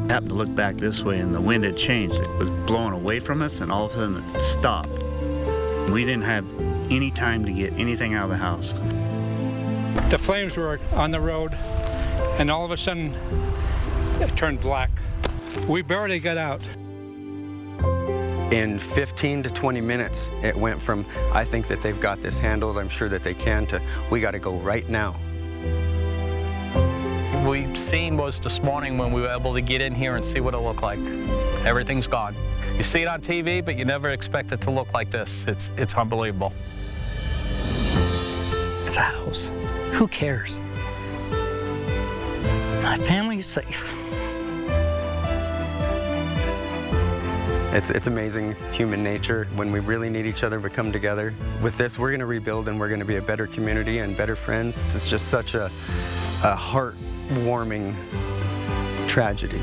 I happened to look back this way and the wind had changed. It was blowing away from us and all of a sudden it stopped. We didn't have any time to get anything out of the house. The flames were on the road and all of a sudden it turned black. We barely got out. In 15 to 20 minutes, it went from, I think that they've got this handled, I'm sure that they can, to, we got to go right now. We seen was this morning when we were able to get in here and see what it looked like. Everything's gone. You see it on TV, but you never expect it to look like this. It's unbelievable. It's a house. Who cares? My family's safe. It's amazing human nature. When we really need each other, we come together. With this, we're going to rebuild and we're going to be a better community and better friends. It's just such a heart-warming tragedy.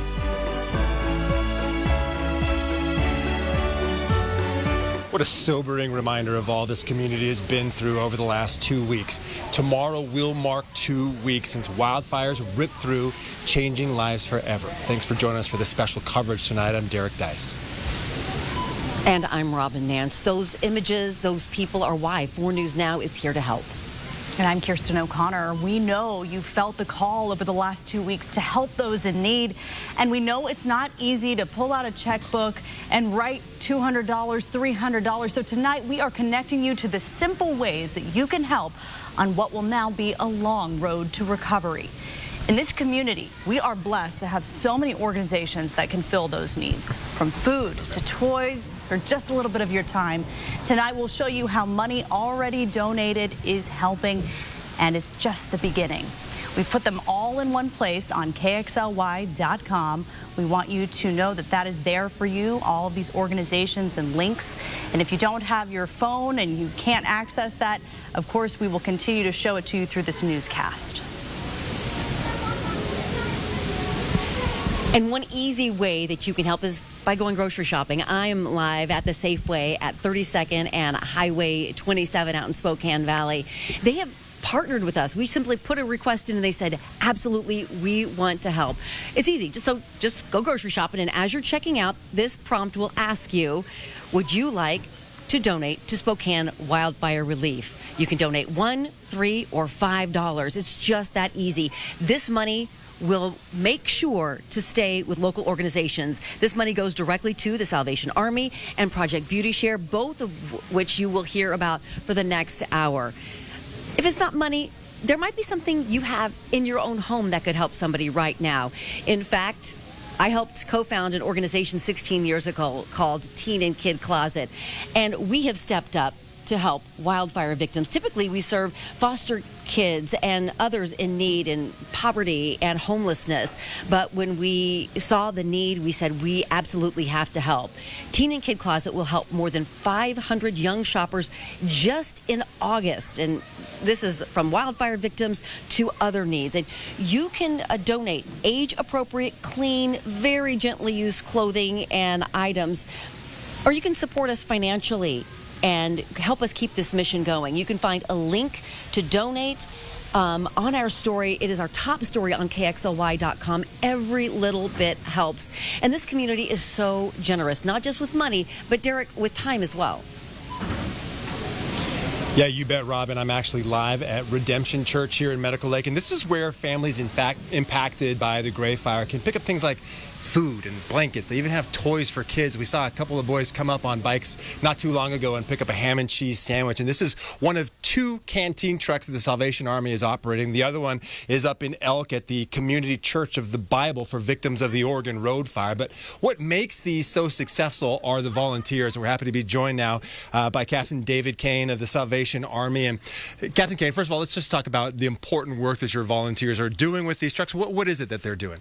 What a sobering reminder of all this community has been through over the last 2 weeks. Tomorrow will mark 2 weeks since wildfires ripped through, changing lives forever. Thanks for joining us for this special coverage tonight. I'm Derek Dice. And I'm Robin Nance. Those images, those people are why 4 News Now is here to help. And I'm Kirsten O'Connor. We know you felt the call over the last 2 weeks to help those in need. And we know it's not easy to pull out a checkbook and write $200, $300. So tonight we are connecting you to the simple ways that you can help on what will now be a long road to recovery. In this community, we are blessed to have so many organizations that can fill those needs, from food to toys or just a little bit of your time. Tonight, we'll show you how money already donated is helping, and it's just the beginning. We put them all in one place on KXLY.com. We want you to know that that is there for you, all of these organizations and links. And if you don't have your phone and you can't access that, of course, we will continue to show it to you through this newscast. And one easy way that you can help is by going grocery shopping. I am live at the Safeway at 32nd and Highway 27 out in Spokane Valley. They have partnered with us. We simply put a request in and they said, absolutely, we want to help. It's easy. Just go grocery shopping, and as you're checking out, this prompt will ask you, would you like to donate to Spokane Wildfire Relief? You can donate $1, $3, or $5. It's just that easy. This money will make sure to stay with local organizations. This money goes directly to the Salvation Army and Project Beauty Share, both of which you will hear about for the next hour. If it's not money, there might be something you have in your own home that could help somebody right now. In fact, I helped co-found an organization 16 years ago called Teen and Kid Closet, and we have stepped up to help wildfire victims. Typically, we serve foster kids and others in need in poverty and homelessness. But when we saw the need, we said we absolutely have to help. Teen and Kid Closet will help more than 500 young shoppers just in August. And this is from wildfire victims to other needs. And you can donate age-appropriate, clean, very gently used clothing and items. Or you can support us financially and help us keep this mission going. You can find a link to donate on our story. It is our top story on KXLY.com. Every little bit helps. And this community is so generous, not just with money, but Derek, with time as well. Yeah, you bet, Robin. I'm actually live at Redemption Church here in Medical Lake, and this is where families, in fact, impacted by the Gray Fire can pick up things like food and blankets. They even have toys for kids. We saw a couple of boys come up on bikes not too long ago and pick up a ham and cheese sandwich. And this is one of 2 canteen trucks that the Salvation Army is operating. The other one is up in Elk at the Community Church of the Bible for victims of the Oregon Road Fire. But what makes these so successful are the volunteers. We're happy to be joined now by Captain David Kane of the Salvation Army. And Captain Kane, first of all, let's just talk about the important work that your volunteers are doing with these trucks. What is it that they're doing?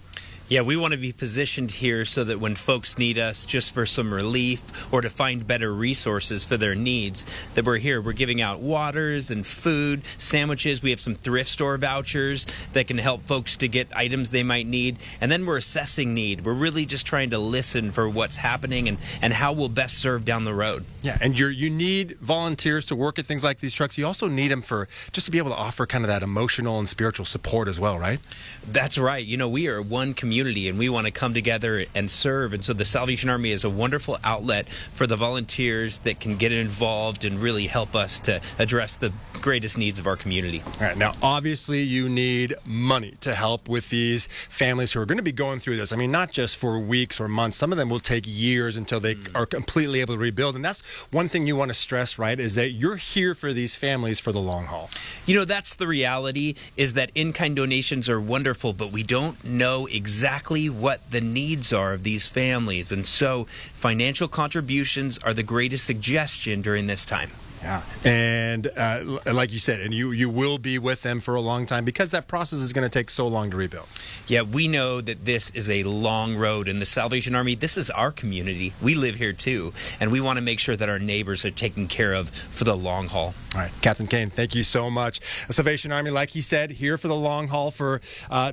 Yeah, we want to be positioned here so that when folks need us just for some relief or to find better resources for their needs, that we're here. We're giving out waters and food, sandwiches. We have some thrift store vouchers that can help folks to get items they might need. And then we're assessing need. We're really just trying to listen for what's happening and how we'll best serve down the road. Yeah, and you need volunteers to work at things like these trucks. You also need them for just to be able to offer kind of that emotional and spiritual support as well, right? That's right. You know, we are one community community, and we want to come together and serve. And so the Salvation Army is a wonderful outlet for the volunteers that can get involved and really help us to address the greatest needs of our community. All right, now obviously you need money to help with these families who are going to be going through this. I mean, not just for weeks or months. Some of them will take years until they are completely able to rebuild. And that's one thing you want to stress, right, is that you're here for these families for the long haul. You know, that's the reality, is that in-kind donations are wonderful, but we don't know exactly what the needs are of these families. And so financial contributions are the greatest suggestion during this time. Yeah. And like you said, and you will be with them for a long time because that process is going to take so long to rebuild. Yeah, we know that this is a long road, and the Salvation Army, this is our community. We live here too, and we want to make sure that our neighbors are taken care of for the long haul. All right, Captain Kane, thank you so much. The Salvation Army, like he said, here for the long haul for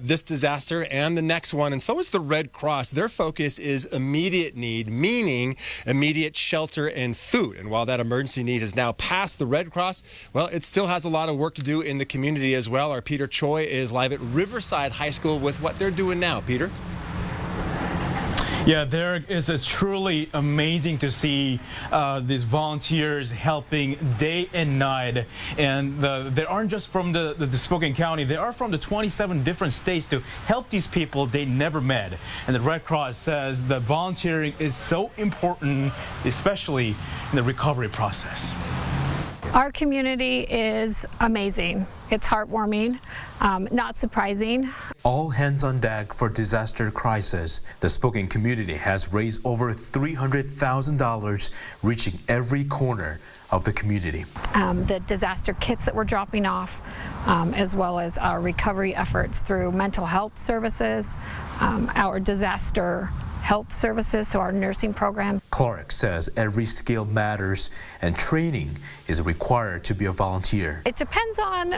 this disaster and the next one, and so is the Red Cross. Their focus is immediate need, meaning immediate shelter and food. And while that emergency need is now past the Red Cross, well, it still has a lot of work to do in the community as well. Our Peter Choi is live at Riverside High School with what they're doing now. Peter? Yeah, there is truly amazing to see these volunteers helping day and night. And they aren't just from the Spokane County, they are from the 27 different states to help these people they never met. And the Red Cross says that volunteering is so important, especially in the recovery process. Our community is amazing. It's heartwarming, not surprising. All hands on deck for disaster crisis. The Spokane community has raised over $300,000, reaching every corner of the community. The disaster kits that we're dropping off, as well as our recovery efforts through mental health services, our disaster health services, so our nursing program. Clark says every skill matters and training is required to be a volunteer. It depends on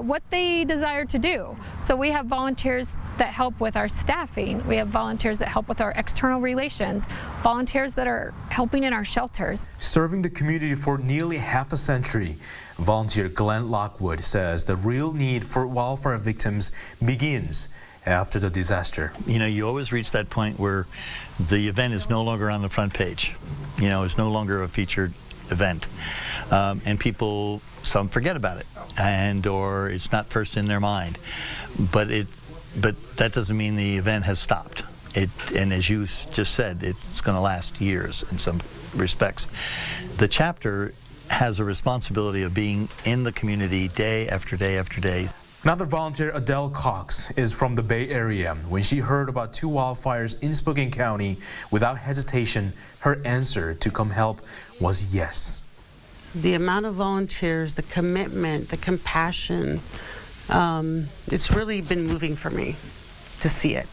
what they desire to do. So we have volunteers that help with our staffing. We have volunteers that help with our external relations, volunteers that are helping in our shelters. Serving the community for nearly half a century, volunteer Glenn Lockwood says the real need for wildfire victims begins after the disaster. You know, you always reach that point where the event is no longer on the front page. You know, it's no longer a featured event. And people, some forget about it, and or it's not first in their mind. But that doesn't mean the event has stopped. And as you just said, it's going to last years in some respects. The chapter has a responsibility of being in the community day after day after day. Another volunteer, Adele Cox, is from the Bay Area. When she heard about 2 wildfires in Spokane County, without hesitation, her answer to come help was yes. The amount of volunteers, the commitment, the compassion, it's really been moving for me to see it.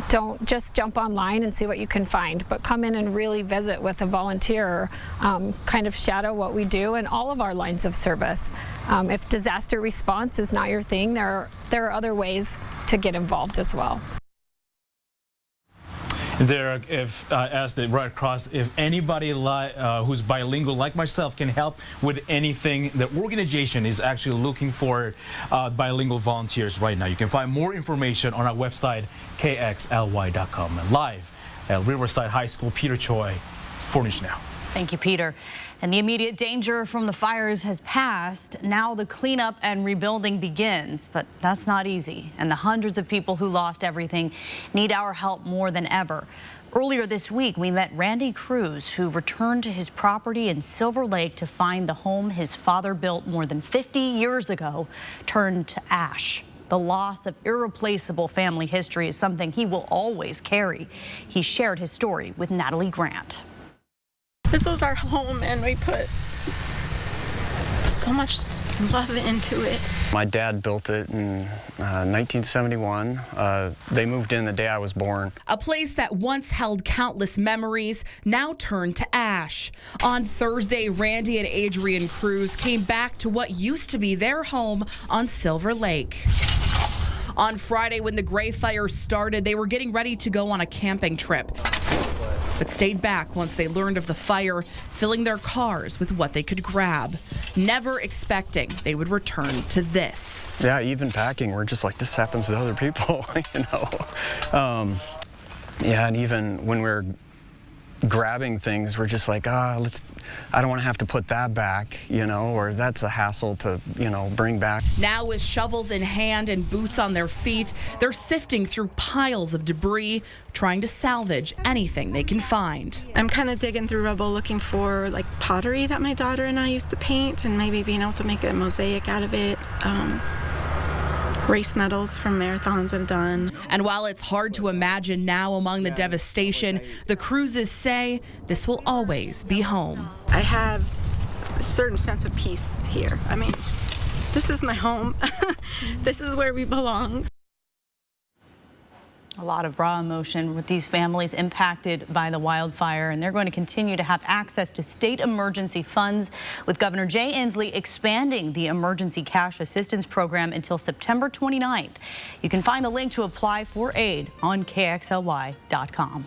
Don't just jump online and see what you can find, but come in and really visit with a volunteer, kind of shadow what we do in all of our lines of service. If disaster response is not your thing, there are other ways to get involved as well. There, if as the Red Cross, if anybody who's bilingual like myself can help with anything, the organization is actually looking for bilingual volunteers right now. You can find more information on our website, kxly.com. And live at Riverside High School, Peter Choi, 4 News Now. Thank you, Peter. And the immediate danger from the fires has passed. Now the cleanup and rebuilding begins, but that's not easy. And the hundreds of people who lost everything need our help more than ever. Earlier this week, we met Randy Cruz, who returned to his property in Silver Lake to find the home his father built more than 50 years ago turned to ash. The loss of irreplaceable family history is something he will always carry. He shared his story with Natalie Grant. This was our home, and we put so much love into it. My dad built it in 1971. They moved in the day I was born. A place that once held countless memories, now turned to ash. On Thursday, Randy and Adrian Cruz came back to what used to be their home on Silver Lake. On Friday, when the Gray Fire started, they were getting ready to go on a camping trip. but stayed back once they learned of the fire, filling their cars with what they could grab, never expecting they would return to this. Yeah, even packing, we're just like, this happens to other people, you know. Yeah, and even when we're grabbing things, we're just like, I don't want to have to put that back, you know, or that's a hassle to, you know, bring back. Now with shovels in hand and boots on their feet, they're sifting through piles of debris, trying to salvage anything they can find. I'm kind of digging through rubble looking for like pottery that my daughter and I used to paint, and maybe being able to make a mosaic out of it. Race medals from marathons I've done. And while it's hard to imagine now among the devastation, the Cruzes say this will always be home. I have a certain sense of peace here. I mean, this is my home. This is where we belong. A lot of raw emotion with these families impacted by the wildfire, and they're going to continue to have access to state emergency funds, with Governor Jay Inslee expanding the emergency cash assistance program until September 29th. You can find the link to apply for aid on KXLY.com.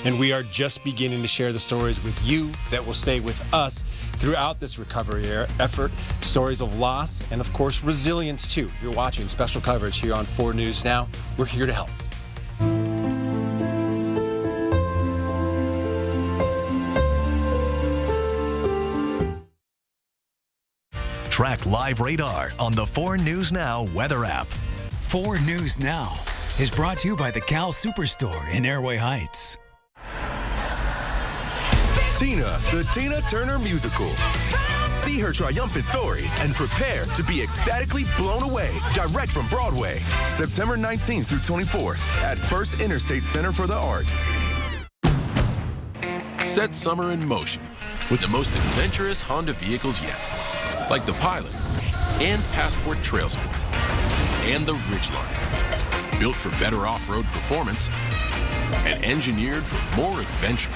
And we are just beginning to share the stories with you that will stay with us throughout this recovery effort. Stories of loss and, of course, resilience, too. You're watching special coverage here on 4 News Now. We're here to help. Track live radar on the 4 News Now weather app. 4 News Now is brought to you by the Cal Superstore in Airway Heights. Tina, the Tina Turner Musical. See her triumphant story and prepare to be ecstatically blown away direct from Broadway. September 19th through 24th at First Interstate Center for the Arts. Set summer in motion with the most adventurous Honda vehicles yet, like the Pilot and Passport Trail Sport and the Ridgeline. Built for better off-road performance and engineered for more adventure.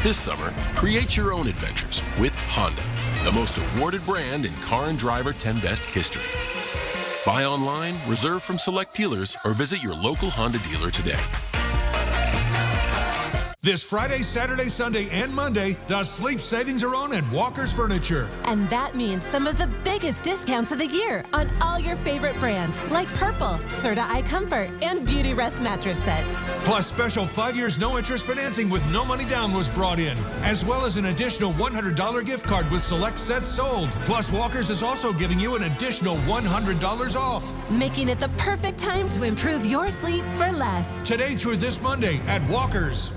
This summer, create your own adventures with Honda, the most awarded brand in car and driver 10 Best history. Buy online, reserve from select dealers, or visit your local Honda dealer today. This Friday, Saturday, Sunday, and Monday, the sleep savings are on at Walker's Furniture. And that means some of the biggest discounts of the year on all your favorite brands like Purple, Serta iComfort, and Beauty Rest mattress sets. Plus, special 5 years no-interest financing with no money down was brought in, as well as an additional $100 gift card with select sets sold. Plus, Walker's is also giving you an additional $100 off. Making it the perfect time to improve your sleep for less. Today through this Monday at Walker's.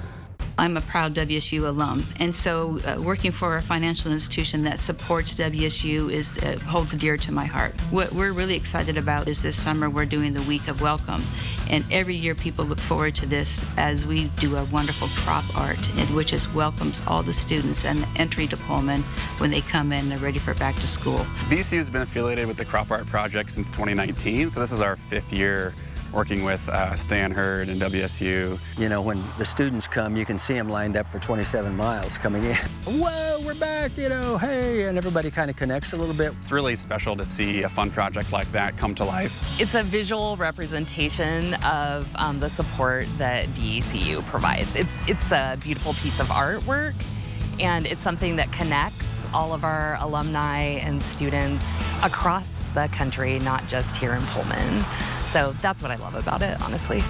I'm a proud WSU alum, and so working for a financial institution that supports WSU holds dear to my heart. What we're really excited about is this summer we're doing the Week of Welcome, and every year people look forward to this as we do a wonderful crop art, which welcomes all the students and the entry diplomamen when they come in and they're ready for back to school. VCU has been affiliated with the Crop Art Project since 2019, so this is our 5th year working with Stan Hurd and WSU. You know, when the students come, you can see them lined up for 27 miles coming in. Whoa, we're back, you know, hey, and everybody kind of connects a little bit. It's really special to see a fun project like that come to life. It's a visual representation of the support that VCU provides. It's a beautiful piece of artwork, and it's something that connects all of our alumni and students across the country, not just here in Pullman. So that's what I love about it, honestly.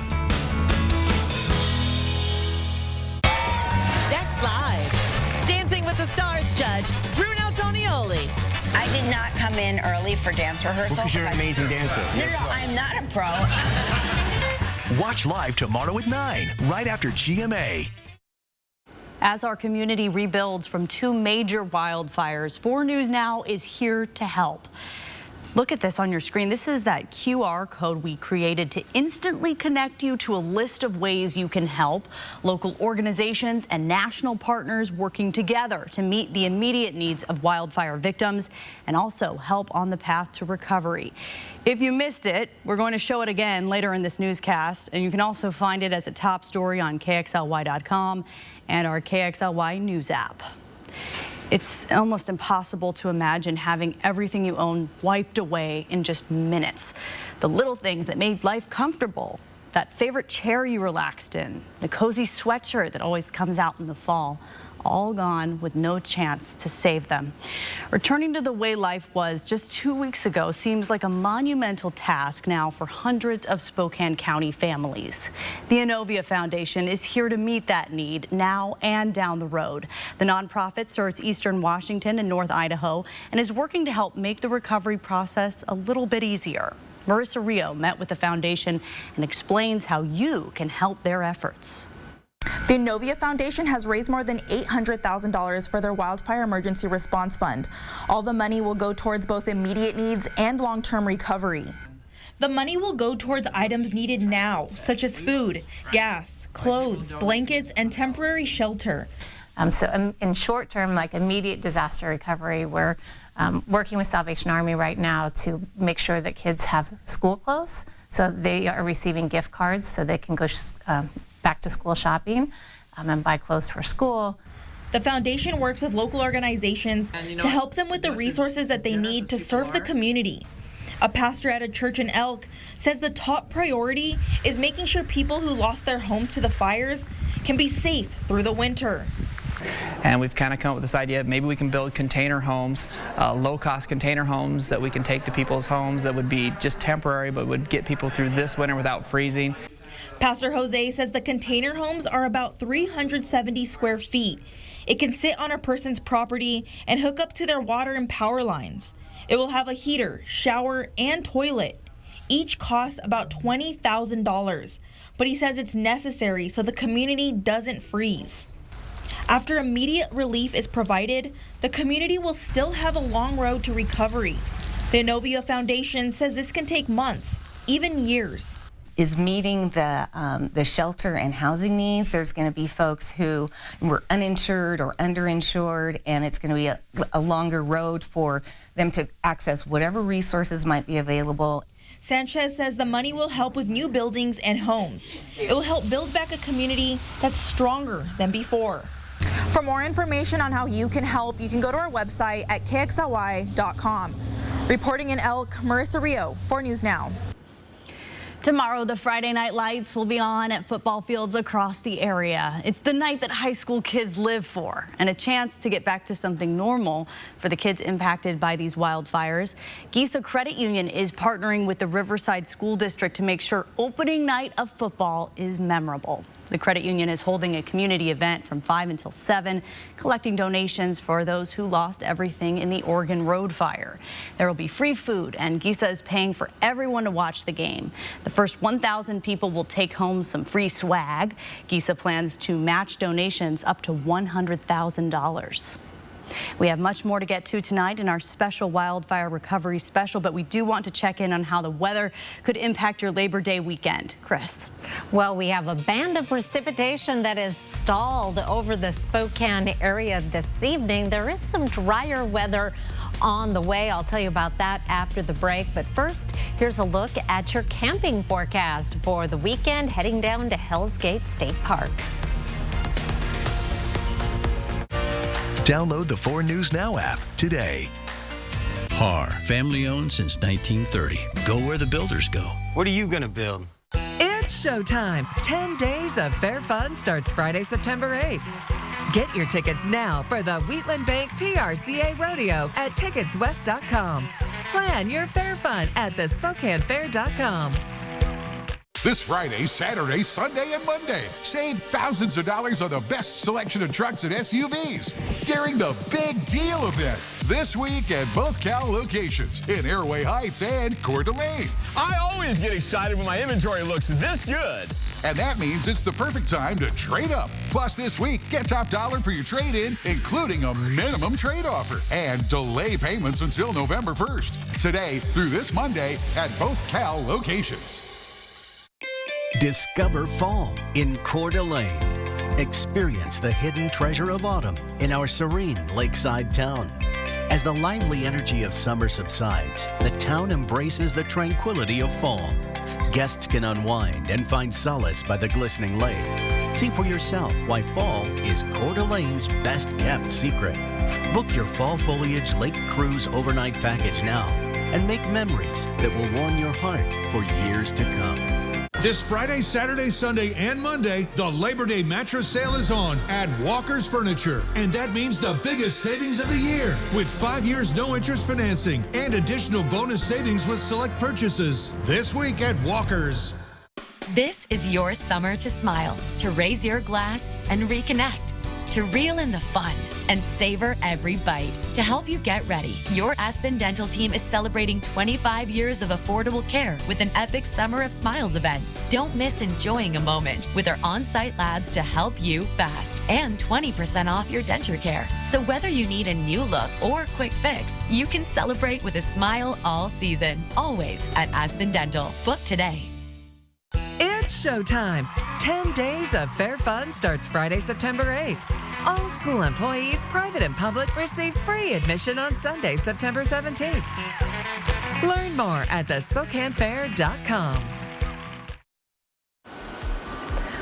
Next live, Dancing with the Stars judge, Brunel Tonioli. I did not come in early for dance rehearsal. Because you're an amazing dancer. No, I'm not a pro. Watch live tomorrow at 9, right after GMA. As our community rebuilds from 2 major wildfires, 4 News Now is here to help. Look at this on your screen. This is that QR code we created to instantly connect you to a list of ways you can help. Local organizations and national partners working together to meet the immediate needs of wildfire victims and also help on the path to recovery. If you missed it, we're going to show it again later in this newscast, and you can also find it as a top story on KXLY.com and our KXLY News app. It's almost impossible to imagine having everything you own wiped away in just minutes. The little things that made life comfortable that favorite chair you relaxed in, the cozy sweatshirt that always comes out in the fall, all gone with no chance to save them. Returning to the way life was just 2 weeks ago seems like a monumental task now for hundreds of Spokane County families. The Inovia Foundation is here to meet that need now and down the road. The nonprofit serves Eastern Washington and North Idaho and is working to help make the recovery process a little bit easier. Marissa Rio met with the foundation and explains how you can help their efforts. The Inovia Foundation has raised more than $800,000 for their wildfire emergency response fund. All the money will go towards both immediate needs and long-term recovery. The money will go towards items needed now, such as food, gas, clothes, blankets, and temporary shelter. So in short term, like immediate disaster recovery, we're working with Salvation Army right now to make sure that kids have school clothes. So they are receiving gift cards so they can go back to school shopping and buy clothes for school. The foundation works with local organizations to help them with the resources that they need to serve the community. A pastor at a church in Elk says the top priority is making sure people who lost their homes to the fires can be safe through the winter. And we've kind of come up with this idea, maybe we can build container homes, low-cost container homes that we can take to people's homes that would be just temporary but would get people through this winter without freezing. Pastor Jose says the container homes are about 370 square feet. It can sit on a person's property and hook up to their water and power lines. It will have a heater, shower, and toilet. Each costs about $20,000, but he says it's necessary so the community doesn't freeze. After immediate relief is provided, the community will still have a long road to recovery. The Inovia Foundation says this can take months, even years. Is meeting the shelter and housing needs. There's going to be folks who were uninsured or underinsured, and it's going to be a longer road for them to access whatever resources might be available. Sanchez says the money will help with new buildings and homes. It will help build back a community that's stronger than before. For more information on how you can help, you can go to our website at kxly.com. Reporting in Elk, Marissa Rio, 4 News Now. Tomorrow, the Friday night lights will be on at football fields across the area. It's the night that high school kids live for, and a chance to get back to something normal for the kids impacted by these wildfires. Giza Credit Union is partnering with the Riverside School District to make sure opening night of football is memorable. The credit union is holding a community event from 5 until 7, collecting donations for those who lost everything in the Oregon Road fire. There will be free food, and Giza is paying for everyone to watch the game. The first 1,000 people will take home some free swag. Giza plans to match donations up to $100,000. We have much more to get to tonight in our special wildfire recovery special, but we do want to check in on how the weather could impact your Labor Day weekend. Chris. Well, we have a band of precipitation that is stalled over the Spokane area this evening. There is some drier weather on the way. I'll tell you about that after the break. But first, here's a look at your camping forecast for the weekend heading down to Hell's Gate State Park. Download the 4 News Now app today. PAR, family owned since 1930. Go where the builders go. What are you going to build? It's showtime. 10 days of fair fun starts Friday, September 8th. Get your tickets now for the Wheatland Bank PRCA Rodeo at ticketswest.com. Plan your fair fun at thespokanefair.com. This Friday, Saturday, Sunday, and Monday, save thousands of dollars on the best selection of trucks and SUVs during the Big Deal event this week at both Cal locations in Airway Heights and Coeur d'Alene. I always get excited when my inventory looks this good. And that means it's the perfect time to trade up. Plus, this week, get top dollar for your trade-in, including a minimum trade offer, and delay payments until November 1st. Today through this Monday at both Cal locations. Discover fall in Coeur d'Alene. Experience the hidden treasure of autumn in our serene lakeside town. As the lively energy of summer subsides, the town embraces the tranquility of fall. Guests can unwind and find solace by the glistening lake. See for yourself why fall is Coeur d'Alene's best-kept secret. Book your fall foliage lake cruise overnight package now and make memories that will warm your heart for years to come. This Friday, Saturday, Sunday, and Monday, the Labor Day mattress sale is on at Walker's Furniture. And that means the biggest savings of the year with 5 years no interest financing and additional bonus savings with select purchases. This week at Walker's. This is your summer to smile, to raise your glass and reconnect, to reel in the fun and savor every bite. To help you get ready, your Aspen Dental team is celebrating 25 years of affordable care with an epic Summer of Smiles event. Don't miss enjoying a moment with our on-site labs to help you fast and 20% off your denture care. So whether you need a new look or quick fix, you can celebrate with a smile all season, always at Aspen Dental. Book today. It's showtime. 10 days of fair fun starts Friday, September 8th. All school employees, private and public, receive free admission on Sunday, September 17th. Learn more at thespokanefair.com.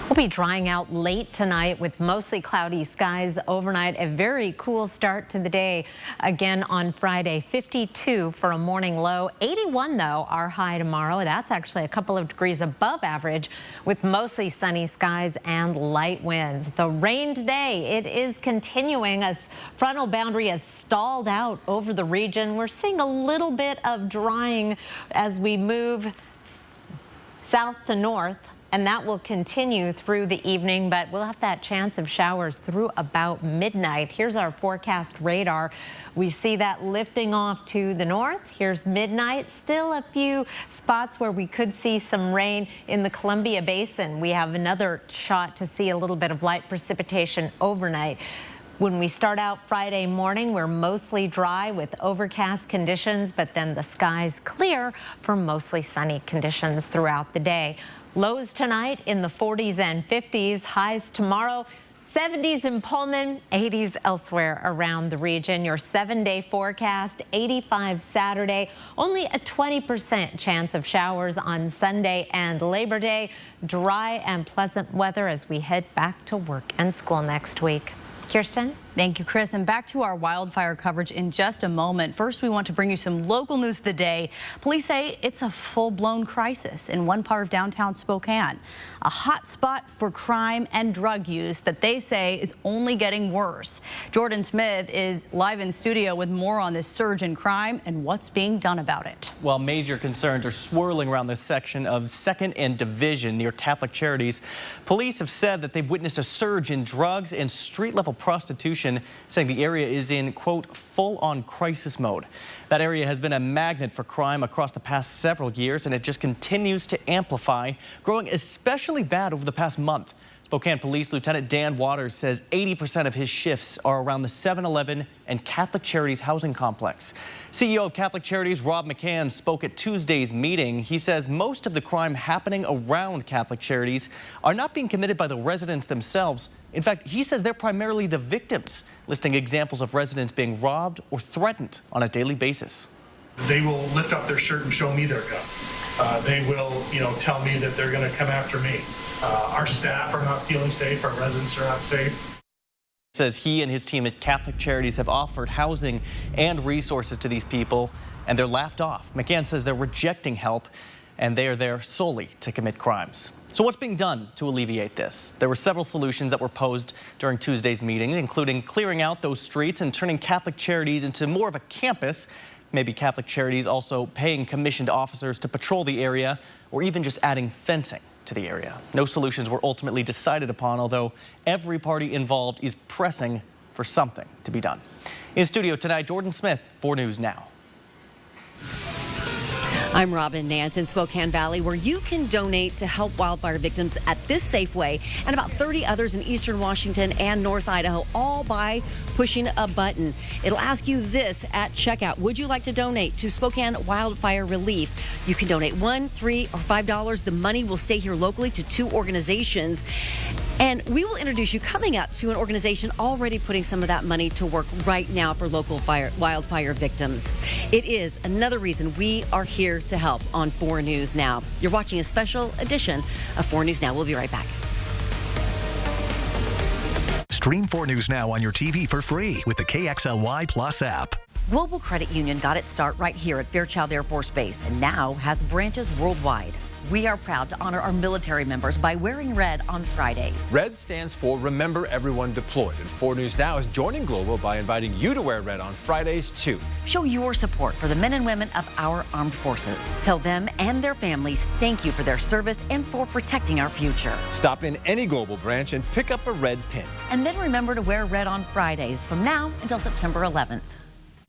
We'll be drying out late tonight with mostly cloudy skies overnight. A very cool start to the day. Again on Friday, 52 for a morning low. 81 though, our high tomorrow. That's actually a couple of degrees above average with mostly sunny skies and light winds. The rain today, it is continuing as frontal boundary has stalled out over the region. We're seeing a little bit of drying as we move south to north. And that will continue through the evening, but we'll have that chance of showers through about midnight. Here's our forecast radar. We see that lifting off to the north. Here's midnight. Still a few spots where we could see some rain in the Columbia Basin. We have another shot to see a little bit of light precipitation overnight. When we start out Friday morning, we're mostly dry with overcast conditions, but then the skies clear for mostly sunny conditions throughout the day. Lows tonight in the 40s and 50s. Highs tomorrow, 70s in Pullman, 80s elsewhere around the region. Your 7-day forecast, 85 Saturday, only a 20% chance of showers on Sunday and Labor Day. Dry and pleasant weather as we head back to work and school next week. Kirsten? Thank you, Chris. And back to our wildfire coverage in just a moment. First, we want to bring you some local news of the day. Police say it's a full-blown crisis in one part of downtown Spokane, a hot spot for crime and drug use that they say is only getting worse. Jordan Smith is live in studio with more on this surge in crime and what's being done about it. Well, major concerns are swirling around this section of 2nd and Division near Catholic Charities. Police have said that they've witnessed a surge in drugs and street-level prostitution, saying the area is in, quote, full-on crisis mode. That area has been a magnet for crime across the past several years, and it just continues to amplify, growing especially bad over the past month. Spokane Police Lieutenant Dan Waters says 80% of his shifts are around the 7-Eleven and Catholic Charities housing complex. CEO of Catholic Charities, Rob McCann, spoke at Tuesday's meeting. He says most of the crime happening around Catholic Charities are not being committed by the residents themselves. In fact, he says they're primarily the victims, listing examples of residents being robbed or threatened on a daily basis. They will lift up their shirt and show me their gun. They will, tell me that they're going to come after me. Our staff are not feeling safe. Our residents are not safe. Says he and his team at Catholic Charities have offered housing and resources to these people, and they're laughed off. McCann says they're rejecting help, and they are there solely to commit crimes. So what's being done to alleviate this? There were several solutions that were posed during Tuesday's meeting, including clearing out those streets and turning Catholic Charities into more of a campus. Maybe Catholic Charities also paying commissioned officers to patrol the area, or even just adding fencing to the area. No solutions were ultimately decided upon, although every party involved is pressing for something to be done. In studio tonight, Jordan Smith, 4 News Now. I'm Robin Nance in Spokane Valley, where you can donate to help wildfire victims at this Safeway and about 30 others in eastern Washington and North Idaho, all by pushing a button. It'll ask you this at checkout. Would you like to donate to Spokane Wildfire Relief? You can donate $1, $3, or $5. The money will stay here locally to 2 organizations. And we will introduce you coming up to an organization already putting some of that money to work right now for local wildfire victims. It is another reason we are here to help on 4 News Now. You're watching a special edition of 4 News Now. We'll be right back. Stream 4 News Now on your TV for free with the KXLY Plus app. Global Credit Union got its start right here at Fairchild Air Force Base and now has branches worldwide. we are proud to honor our military members by wearing red on Fridays. Red stands for Remember Everyone Deployed, and 4 News Now is joining Global by inviting you to wear red on Fridays, too. Show your support for the men and women of our armed forces. Tell them and their families thank you for their service and for protecting our future. Stop in any Global branch and pick up a red pin. And then remember to wear red on Fridays from now until September 11th.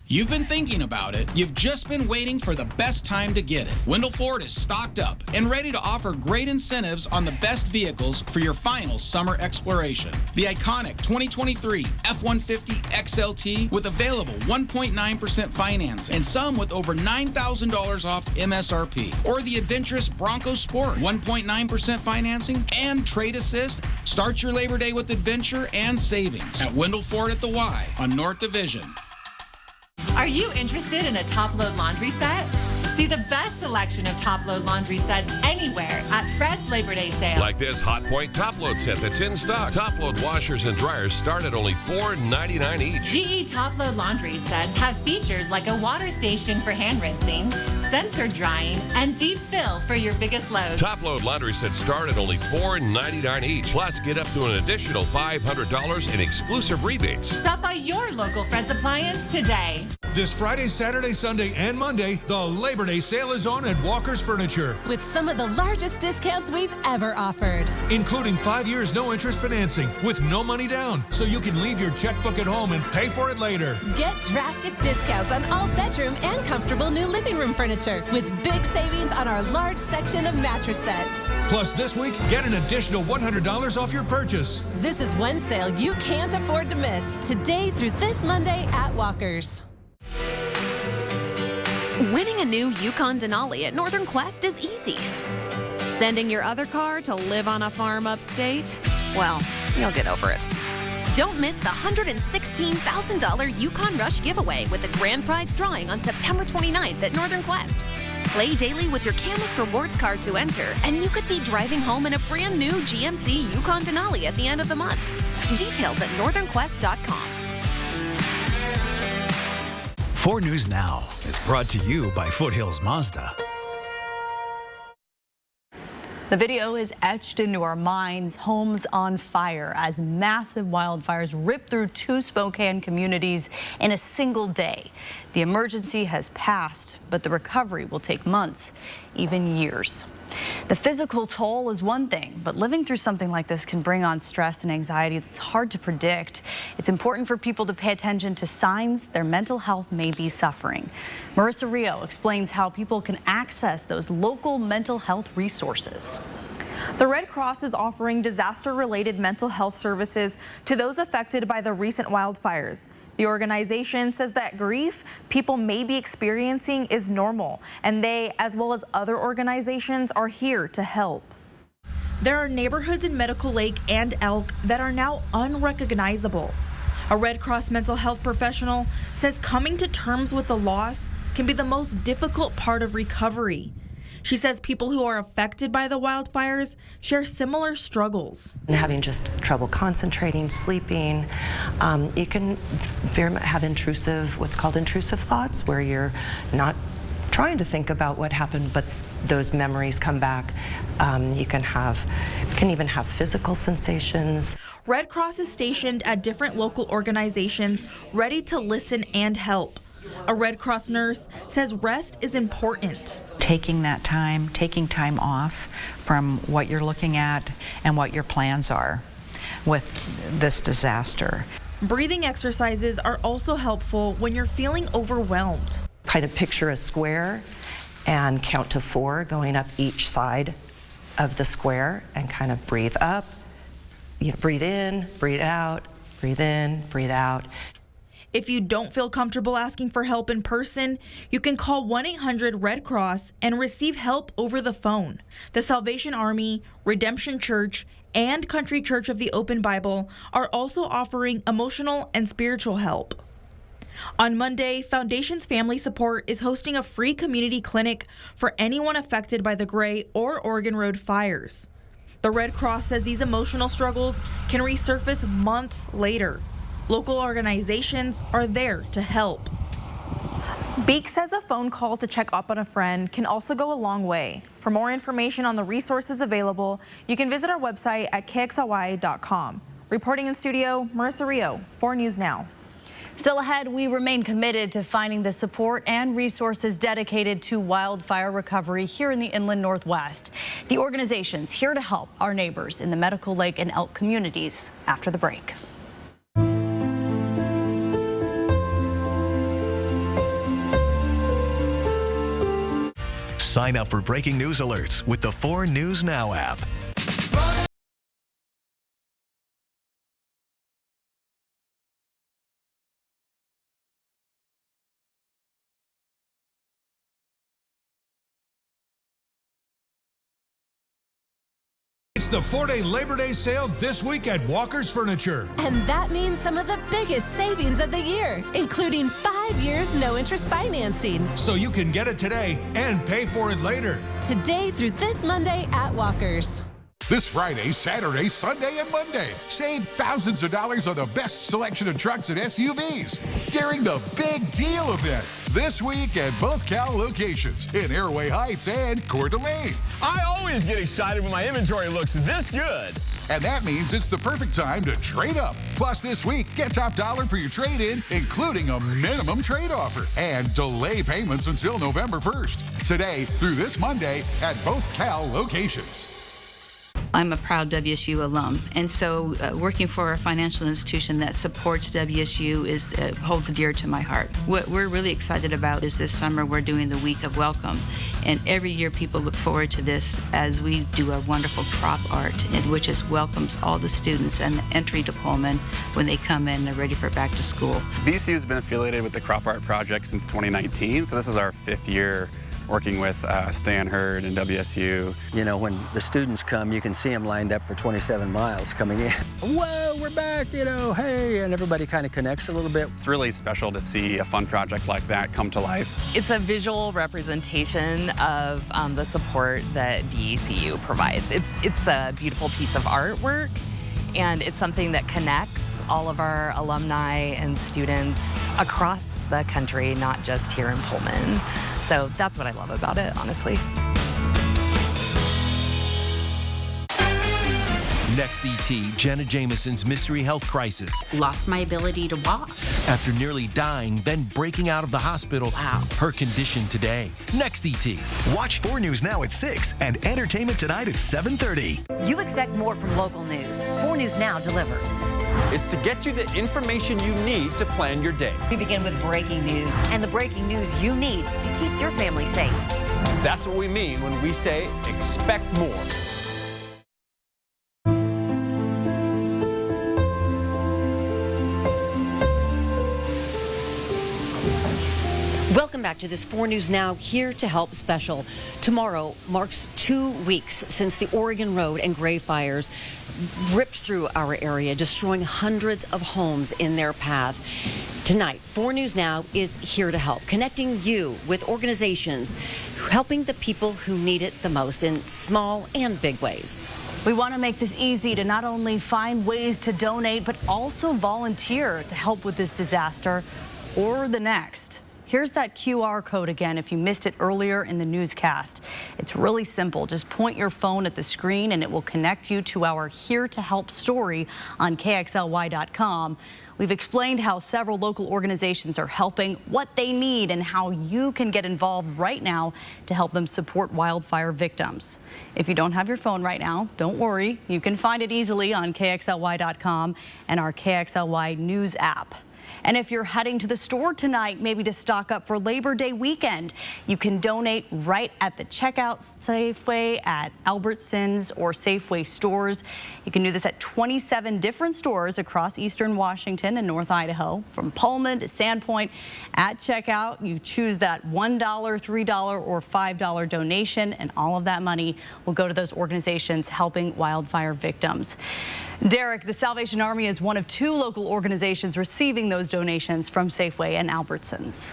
You've been thinking about it. You've just been waiting for the best time to get it. Wendell Ford is stocked up and ready to offer great incentives on the best vehicles for your final summer exploration. The iconic 2023 F-150 XLT with available 1.9% financing and some with over $9,000 off MSRP. Or the adventurous Bronco Sport, 1.9% financing and trade assist. Start your Labor Day with adventure and savings at Wendell Ford at the Y on North Division. Are you interested in a top-load laundry set? See the best selection of top-load laundry sets anywhere at Fred's Labor Day sale. Like this Hot Point top-load set that's in stock. Top-load washers and dryers start at only $4.99 each. GE top-load laundry sets have features like a water station for hand rinsing, sensor drying, and deep fill for your biggest load. Top-load laundry sets start at only $4.99 each. Plus, get up to an additional $500 in exclusive rebates. Stop by your local Fred's Appliance today. This Friday, Saturday, Sunday, and Monday, the Labor Day sale is on at Walker's Furniture. With some of the largest discounts we've ever offered. Including 5 years no interest financing with no money down, so you can leave your checkbook at home and pay for it later. Get drastic discounts on all bedroom and comfortable new living room furniture with big savings on our large section of mattress sets. Plus, this week, get an additional $100 off your purchase. This is one sale you can't afford to miss. Today through this Monday at Walker's. Winning a new Yukon Denali at Northern Quest is easy. Sending your other car to live on a farm upstate? Well, you'll get over it. Don't miss the $116,000 Yukon Rush giveaway with the grand prize drawing on September 29th at Northern Quest. Play daily with your Camus Rewards card to enter, and you could be driving home in a brand new GMC Yukon Denali at the end of the month. Details at northernquest.com. 4 News Now is brought to you by Foothills Mazda. The video is etched into our minds, homes on fire as massive wildfires rip through 2 Spokane communities in a single day. The emergency has passed, but the recovery will take months, even years. The physical toll is one thing, but living through something like this can bring on stress and anxiety that's hard to predict. It's important for people to pay attention to signs their mental health may be suffering. Marissa Rio explains how people can access those local mental health resources. The Red Cross is offering disaster-related mental health services to those affected by the recent wildfires. The organization says that grief people may be experiencing is normal, and they, as well as other organizations, are here to help. There are neighborhoods in Medical Lake and Elk that are now unrecognizable. A Red Cross mental health professional says coming to terms with the loss can be the most difficult part of recovery. She says people who are affected by the wildfires share similar struggles. Having just trouble concentrating, sleeping. You can very much have what's called intrusive thoughts, where you're not trying to think about what happened, but those memories come back. You can even have physical sensations. Red Cross is stationed at different local organizations ready to listen and help. A Red Cross nurse says rest is important. Taking that time, taking time off from what you're looking at and what your plans are with this disaster. Breathing exercises are also helpful when you're feeling overwhelmed. Kind of picture a square and count to 4 going up each side of the square and kind of breathe up. You know, breathe in, breathe out, breathe in, breathe out. If you don't feel comfortable asking for help in person, you can call 1-800-RED-CROSS and receive help over the phone. The Salvation Army, Redemption Church, and Country Church of the Open Bible are also offering emotional and spiritual help. On Monday, Foundations Family Support is hosting a free community clinic for anyone affected by the Gray or Oregon Road fires. The Red Cross says these emotional struggles can resurface months later. Local organizations are there to help. Beek says a phone call to check up on a friend can also go a long way. For more information on the resources available, you can visit our website at kxly.com. Reporting in studio, Marissa Rio, 4 News Now. Still ahead, we remain committed to finding the support and resources dedicated to wildfire recovery here in the Inland Northwest. The organization's here to help our neighbors in the Medical Lake and Elk communities after the break. Sign up for breaking news alerts with the 4 News Now app. It's the 4-day Labor Day sale this week at Walker's Furniture. And that means some of the biggest savings of the year, including 5 years no-interest financing. So you can get it today and pay for it later. Today through this Monday at Walker's. This Friday, Saturday, Sunday, and Monday, save thousands of dollars on the best selection of trucks and SUVs during the Big Deal event this week at both Cal locations in Airway Heights and Coeur d'Alene. I always get excited when my inventory looks this good. And that means it's the perfect time to trade up. Plus, this week, get top dollar for your trade-in, including a minimum trade offer, and delay payments until November 1st. Today through this Monday at both Cal locations. I'm a proud WSU alum, and so working for a financial institution that supports WSU holds dear to my heart. What we're really excited about is this summer we're doing the Week of Welcome, and every year people look forward to this as we do a wonderful crop art, which welcomes all the students and the entry to Pullman when they come in and they're ready for back to school. VCU has been affiliated with the Crop Art Project since 2019, so this is our 5th year working with Stan Hurd and WSU. You know, when the students come, you can see them lined up for 27 miles coming in. Whoa, we're back, you know, hey, and everybody kind of connects a little bit. It's really special to see a fun project like that come to life. It's a visual representation of the support that VCU provides. It's a beautiful piece of artwork, and it's something that connects all of our alumni and students across the country, not just here in Pullman. So that's what I love about it, honestly. Next ET, Jenna Jameson's mystery health crisis. Lost my ability to walk. After nearly dying, then breaking out of the hospital. Wow. Her condition today. Next ET. Watch 4 News Now at 6 and Entertainment Tonight at 7:30. You expect more from local news. 4 News Now delivers. It's to get you the information you need to plan your day. We begin with breaking news and the breaking news you need to keep your family safe. That's what we mean when we say expect more. Welcome back to this 4 News Now Here to Help special. Tomorrow marks 2 weeks since the Oregon Road and Gray fires ripped through our area, destroying hundreds of homes in their path. Tonight, 4 News Now is here to help, connecting you with organizations, helping the people who need it the most in small and big ways. We want to make this easy to not only find ways to donate, but also volunteer to help with this disaster or the next. Here's that QR code again if you missed it earlier in the newscast. It's really simple. Just point your phone at the screen and it will connect you to our Here to Help story on KXLY.com. We've explained how several local organizations are helping, what they need, and how you can get involved right now to help them support wildfire victims. If you don't have your phone right now, don't worry. You can find it easily on KXLY.com and our KXLY News app. And if you're heading to the store tonight, maybe to stock up for Labor Day weekend, you can donate right at the checkout Safeway at Albertsons or Safeway stores. You can do this at 27 different stores across Eastern Washington and North Idaho. From Pullman to Sandpoint, at checkout, you choose that $1, $3, or $5 donation, and all of that money will go to those organizations helping wildfire victims. Derek, the Salvation Army is one of 2 local organizations receiving those donations from Safeway and Albertsons.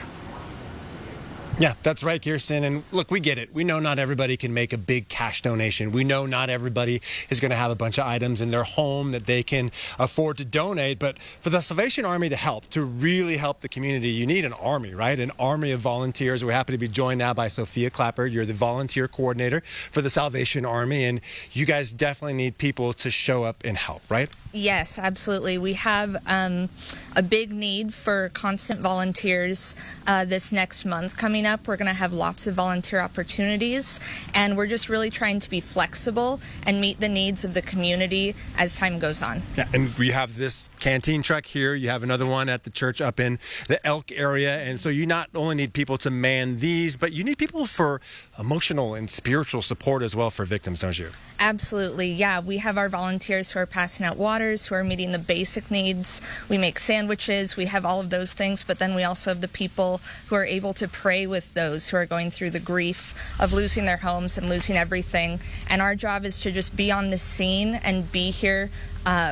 Yeah, that's right, Kirsten. And look, we get it. We know not everybody can make a big cash donation. We know not everybody is going to have a bunch of items in their home that they can afford to donate. But for the Salvation Army to help, to really help the community, you need an army, right? An army of volunteers. We're happy to be joined now by Sophia Clapper. You're the volunteer coordinator for the Salvation Army. And you guys definitely need people to show up and help, right? Yes, absolutely. We have a big need for constant volunteers this next month coming up. We're going to have lots of volunteer opportunities, and we're just really trying to be flexible and meet the needs of the community as time goes on. Yeah, and we have this canteen truck here. You have another one at the church up in the Elk area. And so you not only need people to man these, but you need people for emotional and spiritual support as well for victims, don't you? Absolutely, yeah. We have our volunteers who are passing out waters, who are meeting the basic needs. We make sandwiches, we have all of those things, but then we also have the people who are able to pray with those who are going through the grief of losing their homes and losing everything. And our job is to just be on the scene and be here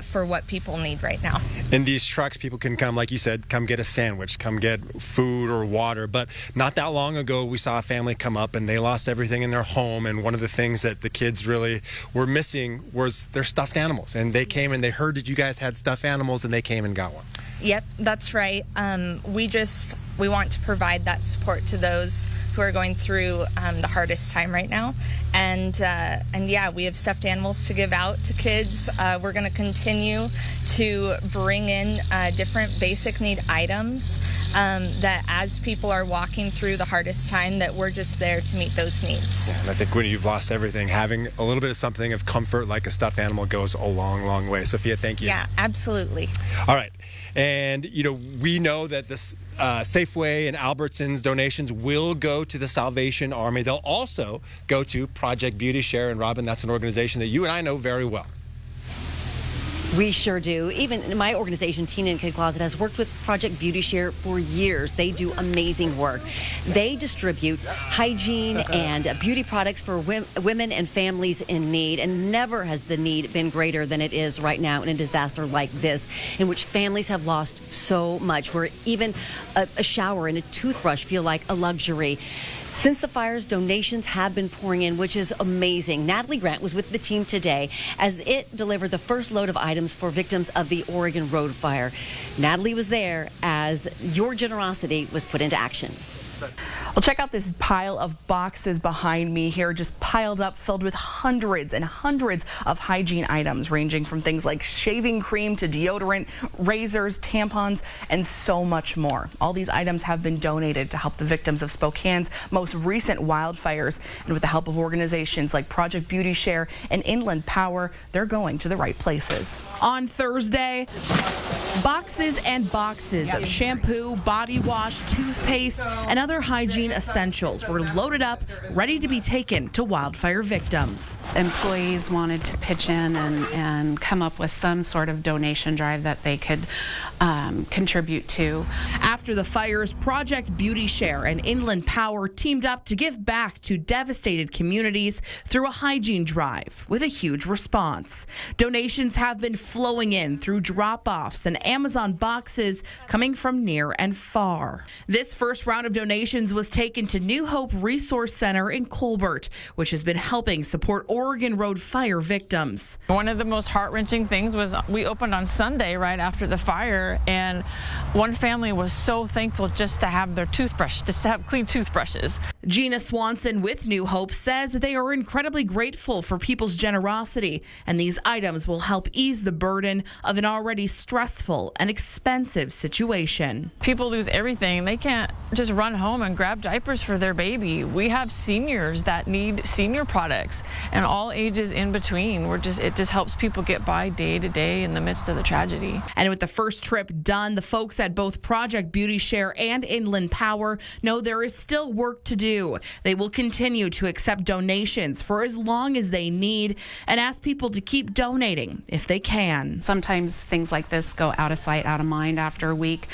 for what people need right now. In these trucks, people can come, like you said, come get a sandwich, come get food or water. But not that long ago, we saw a family come up and they lost everything in their home. And one of the things that the kids really were missing was their stuffed animals. And they came and they heard that you guys had stuffed animals and they came and got one. Yep, that's right. We want to provide that support to those who are going through the hardest time right now. And yeah, we have stuffed animals to give out to kids. We're going to continue to bring in different basic need items that as people are walking through the hardest time, that we're just there to meet those needs. Yeah, and I think when you've lost everything, having a little bit of something of comfort like a stuffed animal goes a long, long way. Sophia, thank you. Yeah, absolutely. All right. And, we know that this Safeway and Albertsons donations will go to the Salvation Army. They'll also go to Project Beauty Share. And Robin, that's an organization that you and I know very well. We sure do. Even my organization, Teen and Kid Closet, has worked with Project Beauty Share for years. They do amazing work. They distribute hygiene and beauty products for women and families in need, and never has the need been greater than it is right now in a disaster like this, in which families have lost so much, where even a shower and a toothbrush feel like a luxury. Since the fires, donations have been pouring in, which is amazing. Natalie Grant was with the team today as it delivered the first load of items for victims of the Oregon Road Fire. Natalie was there as your generosity was put into action. Well, check out this pile of boxes behind me here, just piled up, filled with hundreds and hundreds of hygiene items, ranging from things like shaving cream to deodorant, razors, tampons, and so much more. All these items have been donated to help the victims of Spokane's most recent wildfires. And with the help of organizations like Project Beauty Share and Inland Power, they're going to the right places. On Thursday, boxes and boxes of shampoo, body wash, toothpaste, and other hygiene essentials were loaded up, ready to be taken to wildfire victims. Employees wanted to pitch in and come up with some sort of donation drive that they could contribute to. After the fires, Project Beauty Share and Inland Power teamed up to give back to devastated communities through a hygiene drive with a huge response. Donations have been flowing in through drop-offs and Amazon boxes coming from near and far. This first round of donations was taken to New Hope Resource Center in Colbert, which has been helping support Oregon Road fire victims. One of the most heart-wrenching things was we opened on Sunday right after the fire, and one family was so thankful just to have their toothbrush, just to have clean toothbrushes. Gina Swanson with New Hope says they are incredibly grateful for people's generosity, and these items will help ease the burden of an already stressful and expensive situation. People lose everything. They can't just run home and grab diapers for their baby. We have seniors that need senior products and all ages in between. It just helps people get by day to day in the midst of the tragedy. And with the first trip done, the folks at both Project Beauty Share and Inland Power know there is still work to do. They will continue to accept donations for as long as they need and ask people to keep donating if they can. Sometimes things like this go out of sight, out of mind after a week,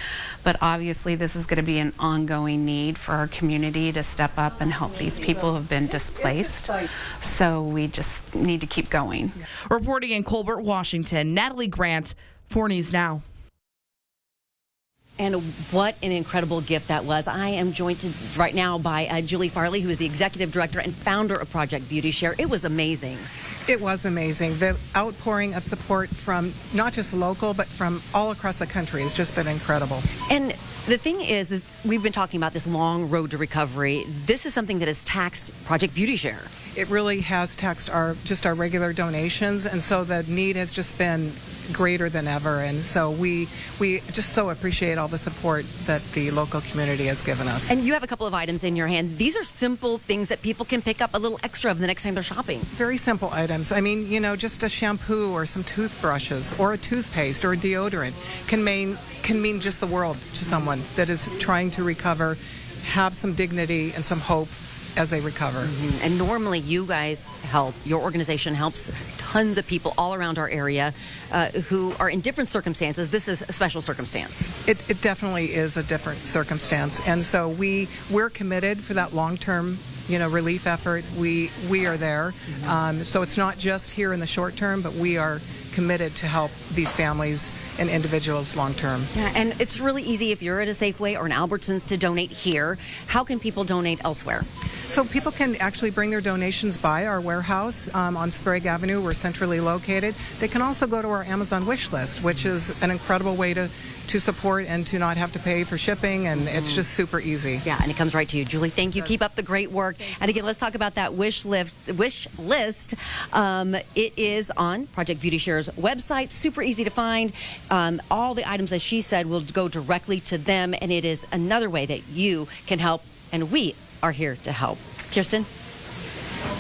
but obviously this is going to be an ongoing need for our community to step up and help these people who have been displaced. So we just need to keep going. Reporting in Colbert, Washington, Natalie Grant, 4 News Now. And what an incredible gift that was. I am joined right now by Julie Farley, who is the executive director and founder of Project Beauty Share. It was amazing. It was amazing. The outpouring of support from not just local, but from all across the country has just been incredible. And the thing is that we've been talking about this long road to recovery. This is something that has taxed Project Beauty Share. It really has taxed our regular donations, and so the need has just been greater than ever. And so we just so appreciate all the support that the local community has given us. And you have a couple of items in your hand. These are simple things that people can pick up a little extra of the next time they're shopping. Very simple items. I mean, you know, just a shampoo or some toothbrushes or a toothpaste or a deodorant can mean just the world to someone that is trying to recover, have some dignity and some hope as they recover. Mm-hmm. And normally you guys help, your organization helps tons of people all around our area who are in different circumstances. This is a special circumstance. It definitely is a different circumstance. And so we're committed for that long-term relief effort. We are there. So it's not just here in the short term, but we are committed to help these families and individuals long term. Yeah, and it's really easy if you're at a Safeway or an Albertsons to donate here. How can people donate elsewhere? So people can actually bring their donations by our warehouse on Sprague Avenue. We're centrally located. They can also go to our Amazon wish list, which is an incredible way to support and to not have to pay for shipping, and it's just super easy. Yeah, and it comes right to you. Julie, thank you. Keep up the great work. And again, let's talk about that wish list. It is on Project Beauty Share's website. Super easy to find. All the items, as she said, will go directly to them, and it is another way that you can help, and we are here to help. Kirsten?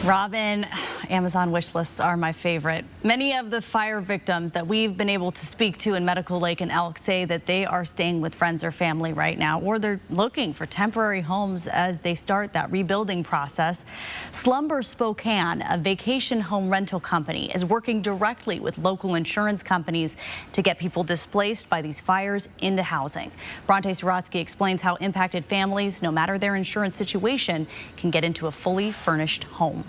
Robin, Amazon wish lists are my favorite. Many of the fire victims that we've been able to speak to in Medical Lake and Elk say that they are staying with friends or family right now, or they're looking for temporary homes as they start that rebuilding process. Slumber Spokane, a vacation home rental company, is working directly with local insurance companies to get people displaced by these fires into housing. Bronte Sorotsky explains how impacted families, no matter their insurance situation, can get into a fully furnished home.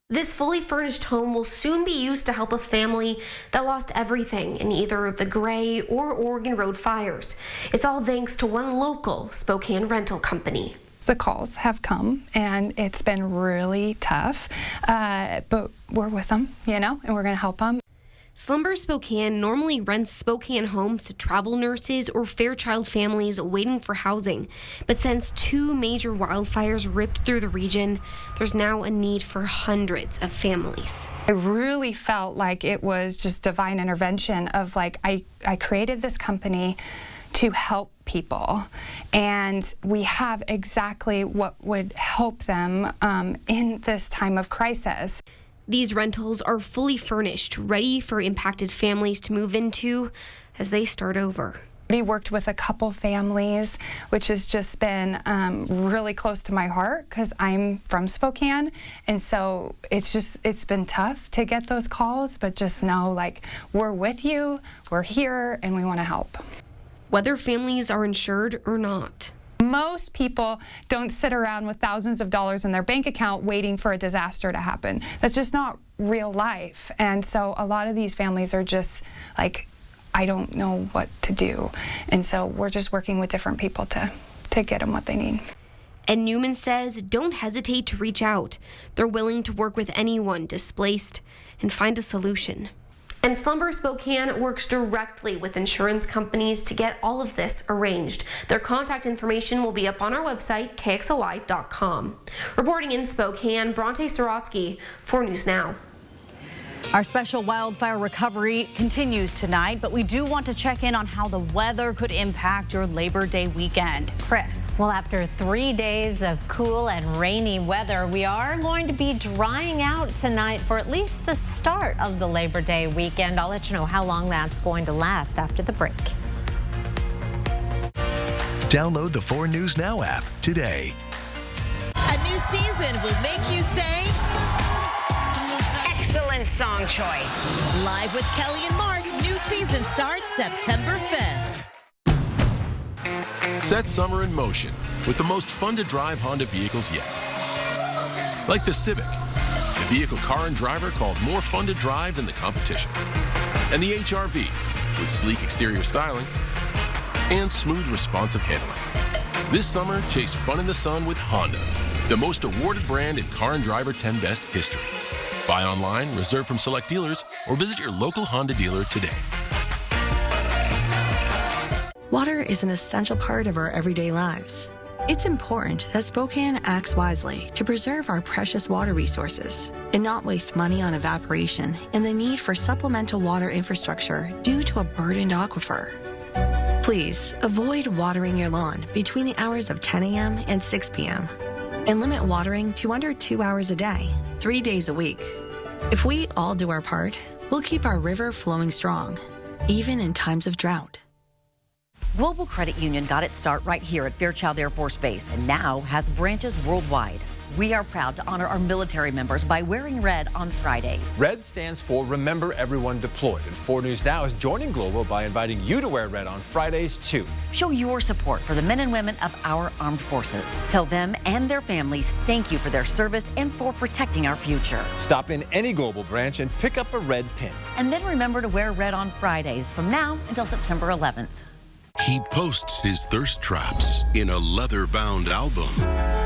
This fully furnished home will soon be used to help a family that lost everything in either the Gray or Oregon Road fires. It's all thanks to one local Spokane rental company. The calls have come, and it's been really tough, but we're with them, and we're going to help them. Slumber Spokane normally rents Spokane homes to travel nurses or Fairchild families waiting for housing. But since 2 major wildfires ripped through the region, there's now a need for hundreds of families. I really felt like it was just divine intervention of I created this company to help people, and we have exactly what would help them in this time of crisis. These rentals are fully furnished, ready for impacted families to move into as they start over. We worked with a couple families, which has just been really close to my heart because I'm from Spokane, and so it's been tough to get those calls, but just know we're with you, we're here, and we want to help. Whether families are insured or not. Most people don't sit around with thousands of dollars in their bank account waiting for a disaster to happen. That's just not real life. And so a lot of these families are just I don't know what to do. And so we're just working with different people to get them what they need. And Newman says don't hesitate to reach out. They're willing to work with anyone displaced and find a solution. And Slumber Spokane works directly with insurance companies to get all of this arranged. Their contact information will be up on our website, KXLY.com. Reporting in Spokane, Bronte Sorotsky, 4 News Now. Our special wildfire recovery continues tonight, but we do want to check in on how the weather could impact your Labor Day weekend. Chris. Well, after 3 days of cool and rainy weather, we are going to be drying out tonight for at least the start of the Labor Day weekend. I'll let you know how long that's going to last after the break. Download the 4 News Now app today. A new season will make you say, Excellent song choice. Live with Kelly and Mark, new season starts September 5th. Set summer in motion with the most fun-to-drive Honda vehicles yet. Like the Civic, a vehicle car and driver called more fun to drive than the competition. And the HR-V, with sleek exterior styling and smooth, responsive handling. This summer, chase fun in the sun with Honda, the most awarded brand in Car and Driver 10 Best history. Buy online, reserve from select dealers, or visit your local Honda dealer today. Water is an essential part of our everyday lives. It's important that Spokane acts wisely to preserve our precious water resources and not waste money on evaporation and the need for supplemental water infrastructure due to a burdened aquifer. Please avoid watering your lawn between the hours of 10 a.m. and 6 p.m. and limit watering to under 2 hours a day, 3 days a week. If we all do our part, we'll keep our river flowing strong, even in times of drought. Global Credit Union got its start right here at Fairchild Air Force Base and now has branches worldwide. We are proud to honor our military members by wearing red on Fridays. Red stands for Remember Everyone Deployed, and 4 News Now is joining Global by inviting you to wear red on Fridays, too. Show your support for the men and women of our armed forces. Tell them and their families thank you for their service and for protecting our future. Stop in any Global branch and pick up a red pin. And then remember to wear red on Fridays from now until September 11th. He posts his thirst traps in a leather-bound album.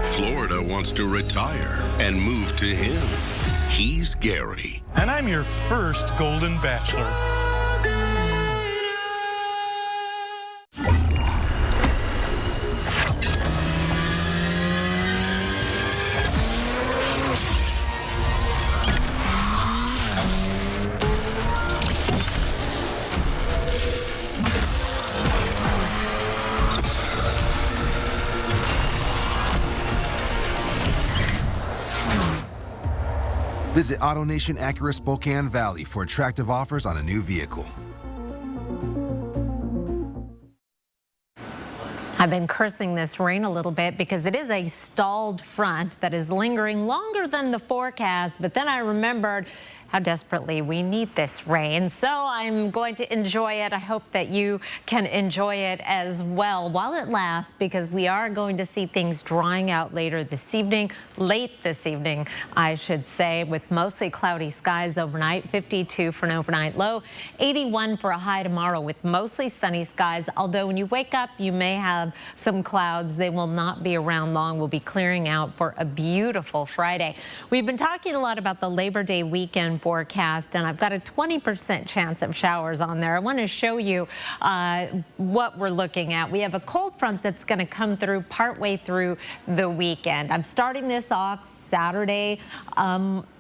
Florida wants to retire and move to him. He's Gary. And I'm your first Golden Bachelor. Visit AutoNation Acura Spokane Valley for attractive offers on a new vehicle. I've been cursing this rain a little bit because it is a stalled front that is lingering longer than the forecast, but then I remembered how desperately we need this rain. So I'm going to enjoy it. I hope that you can enjoy it as well while it lasts, because we are going to see things drying out later this evening, late this evening, I should say, with mostly cloudy skies overnight, 52 for an overnight low, 81 for a high tomorrow with mostly sunny skies. Although when you wake up, you may have some clouds. They will not be around long. We'll be clearing out for a beautiful Friday. We've been talking a lot about the Labor Day weekend forecast, and I've got a 20% chance of showers on there. I want to show you what we're looking at. We have a cold front that's going to come through partway through the weekend. I'm starting this off Saturday.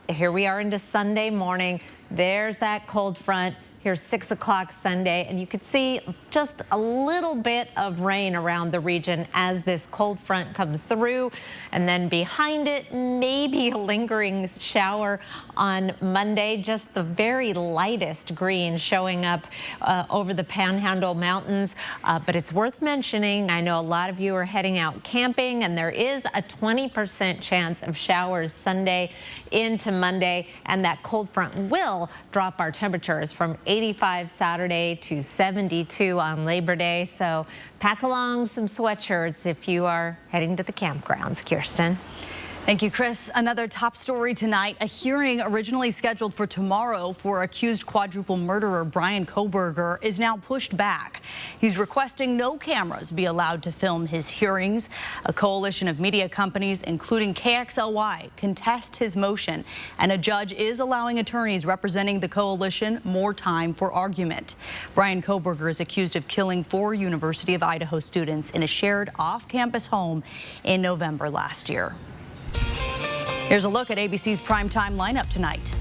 Here we are into Sunday morning. There's that cold front. Here's 6 o'clock Sunday, and you could see just a little bit of rain around the region as this cold front comes through. And then behind it, maybe a lingering shower on Monday, just the very lightest green showing up over the Panhandle Mountains. But it's worth mentioning, I know a lot of you are heading out camping, and there is a 20% chance of showers Sunday into Monday, and that cold front will drop our temperatures from 85 Saturday to 72 on Labor Day. So pack along some sweatshirts if you are heading to the campgrounds. Kirsten. Thank you, Chris. Another top story tonight. A hearing originally scheduled for tomorrow for accused quadruple murderer Bryan Kohberger is now pushed back. He's requesting no cameras be allowed to film his hearings. A coalition of media companies, including KXLY, contest his motion, and a judge is allowing attorneys representing the coalition more time for argument. Bryan Kohberger is accused of killing 4 University of Idaho students in a shared off-campus home in November last year. Here's a look at ABC's primetime lineup tonight.